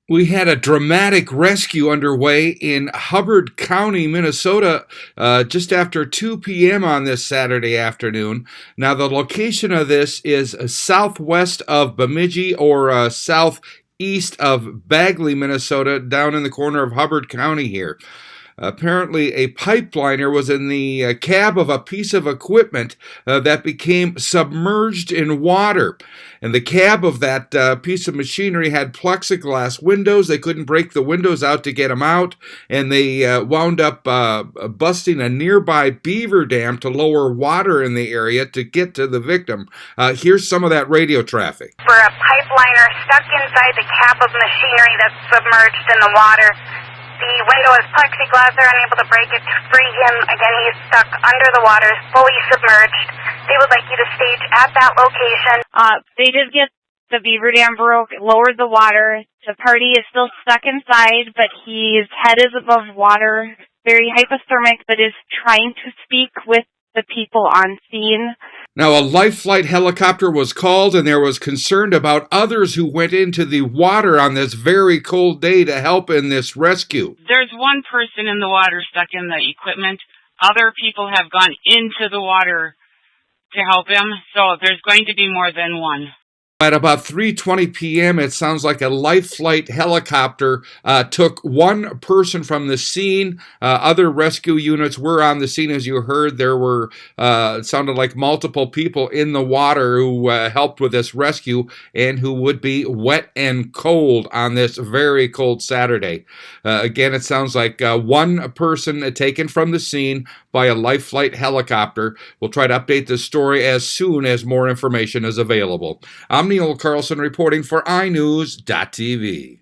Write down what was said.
We had a dramatic rescue underway in Hubbard County, Minnesota, just after 2 p.m. on this Saturday afternoon. Now, the location of this is southwest of Bemidji or southeast of Bagley, Minnesota, down in the corner of Hubbard County here. Apparently, a pipeliner was in the cab of a piece of equipment that became submerged in water. And the cab of that piece of machinery had plexiglass windows. They couldn't break the windows out to get them out, and they wound up busting a nearby beaver dam to lower water in the area to get to the victim. Here's some of that radio traffic. For a pipeliner stuck inside the cab of machinery that's submerged in the water. The window is plexiglass. They're unable to break it to free him. Again, he's stuck under the water, fully submerged. They would like you to stage at that location. They did get the beaver dam broke, lowered the water. The party is still stuck inside, but his head is above water, very hypothermic, but is trying to speak with the people on scene. Now, a life flight helicopter was called, and there was concern about others who went into the water on this very cold day to help in this rescue. There's one person in the water stuck in the equipment. Other people have gone into the water to help him, so there's going to be more than one. At about 3:20 p.m., it sounds like a life flight helicopter took one person from the scene. Other rescue units were on the scene, as you heard. There were, it sounded like multiple people in the water who helped with this rescue and who would be wet and cold on this very cold Saturday. Again, it sounds like one person taken from the scene by a life flight helicopter. We'll try to update this story as soon as more information is available. I'm Neil Carlson reporting for iNewZ.TV.